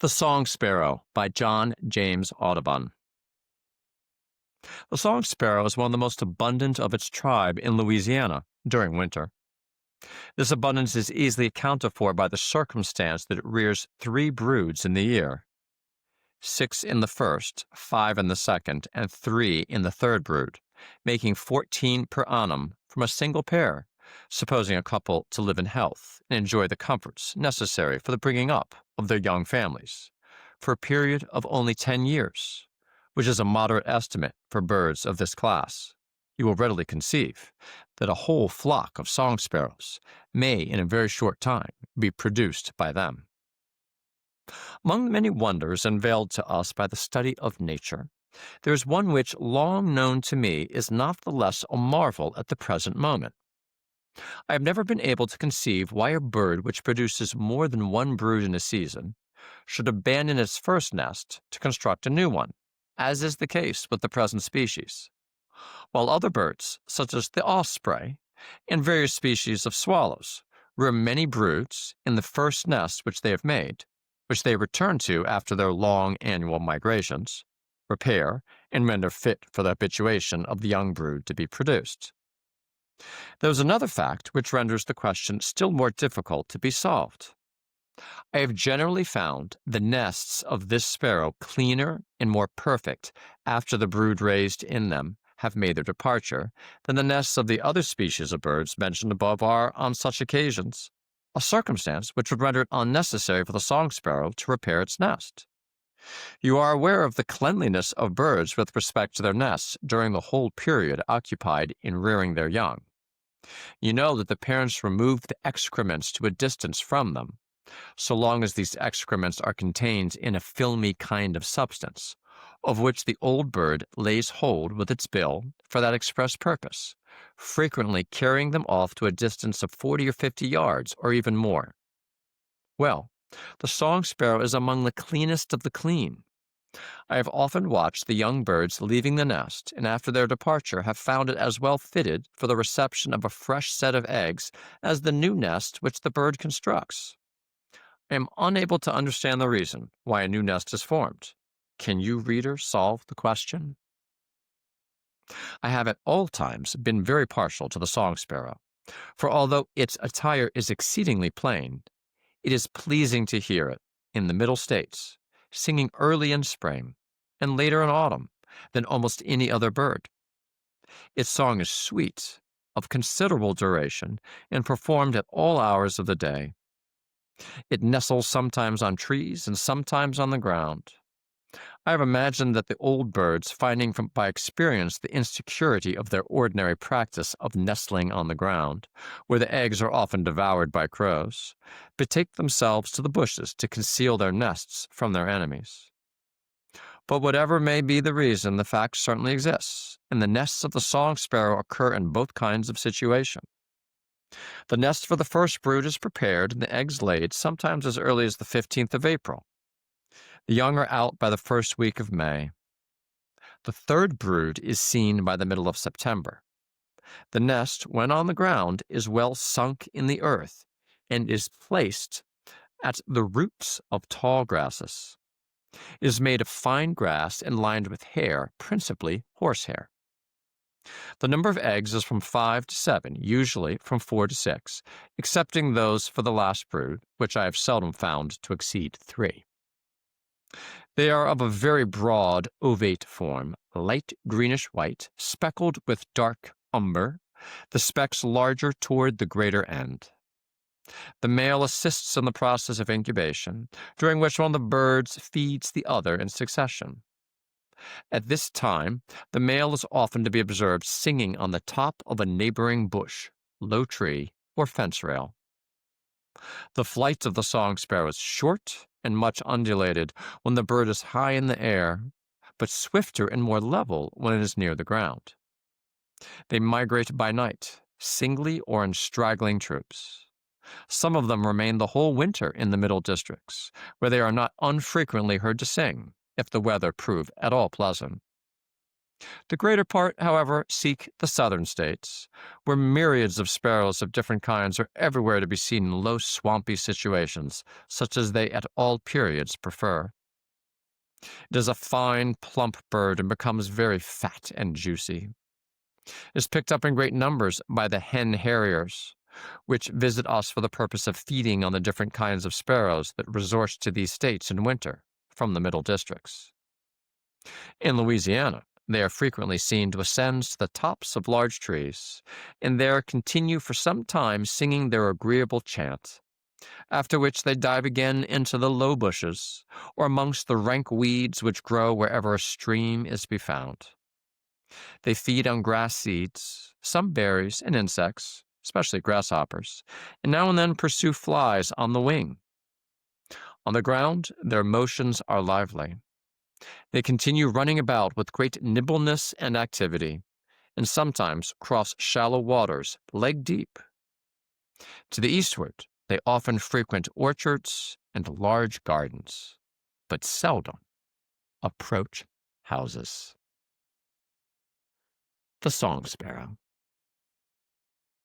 The Song Sparrow by John James Audubon. The song sparrow is one of the most abundant of its tribe in Louisiana during winter. This abundance is easily accounted for by the circumstance that it rears 3 broods in the year: 6 in the first, 5 in the second, and 3 in the third brood, making 14 per annum from a single pair, supposing a couple to live in health and enjoy the comforts necessary for the bringing up of their young families, for a period of only 10 years, which is a moderate estimate for birds of this class. You will readily conceive that a whole flock of song sparrows may in a very short time be produced by them. Among the many wonders unveiled to us by the study of nature, there is one which, long known to me, is not the less a marvel at the present moment. I have never been able to conceive why a bird which produces more than 1 brood in a season should abandon its first nest to construct a new one, as is the case with the present species, while other birds, such as the osprey and various species of swallows, rear many broods in the first nest which they have made, which they return to after their long annual migrations, repair, and render fit for the habituation of the young brood to be produced. There is another fact which renders the question still more difficult to be solved. I have generally found the nests of this sparrow cleaner and more perfect after the brood raised in them have made their departure than the nests of the other species of birds mentioned above are on such occasions, a circumstance which would render it unnecessary for the song sparrow to repair its nest. You are aware of the cleanliness of birds with respect to their nests during the whole period occupied in rearing their young. You know that the parents remove the excrements to a distance from them, so long as these excrements are contained in a filmy kind of substance, of which the old bird lays hold with its bill for that express purpose, frequently carrying them off to a distance of 40 or 50 yards, or even more. Well, the song sparrow is among the cleanest of the clean. I have often watched the young birds leaving the nest, and after their departure have found it as well fitted for the reception of a fresh set of eggs as the new nest which the bird constructs. I am unable to understand the reason why a new nest is formed. Can you, reader, solve the question? I have at all times been very partial to the song sparrow, for although its attire is exceedingly plain, it is pleasing to hear it in the Middle States, singing early in spring and later in autumn than almost any other bird. Its song is sweet, of considerable duration, and performed at all hours of the day. It nestles sometimes on trees and sometimes on the ground. I have imagined that the old birds, finding by experience the insecurity of their ordinary practice of nestling on the ground, where the eggs are often devoured by crows, betake themselves to the bushes to conceal their nests from their enemies. But whatever may be the reason, the fact certainly exists, and the nests of the song sparrow occur in both kinds of situation. The nest for the first brood is prepared and the eggs laid sometimes as early as the 15th of April. The young are out by the first week of May. The third brood is seen by the middle of September. The nest, when on the ground, is well sunk in the earth and is placed at the roots of tall grasses. It is made of fine grass and lined with hair, principally horsehair. The number of eggs is from 5 to 7, usually from 4 to 6, excepting those for the last brood, which I have seldom found to exceed 3. They are of a very broad, ovate form, light greenish-white, speckled with dark umber, the specks larger toward the greater end. The male assists in the process of incubation, during which one of the birds feeds the other in succession. At this time, the male is often to be observed singing on the top of a neighboring bush, low tree, or fence rail. The flight of the song sparrow is short and much undulated when the bird is high in the air, but swifter and more level when it is near the ground. They migrate by night, singly or in straggling troops. Some of them remain the whole winter in the middle districts, where they are not unfrequently heard to sing, if the weather prove at all pleasant. The greater part, however, seek the southern states, where myriads of sparrows of different kinds are everywhere to be seen in low, swampy situations, such as they at all periods prefer. It is a fine, plump bird and becomes very fat and juicy. It is picked up in great numbers by the hen harriers, which visit us for the purpose of feeding on the different kinds of sparrows that resort to these states in winter from the middle districts. In Louisiana, they are frequently seen to ascend to the tops of large trees, and there continue for some time singing their agreeable chant, after which they dive again into the low bushes, or amongst the rank weeds which grow wherever a stream is to be found. They feed on grass seeds, some berries, and insects, especially grasshoppers, and now and then pursue flies on the wing. On the ground, their motions are lively. They continue running about with great nimbleness and activity, and sometimes cross shallow waters leg deep. To the eastward, they often frequent orchards and large gardens, but seldom approach houses. The Song Sparrow.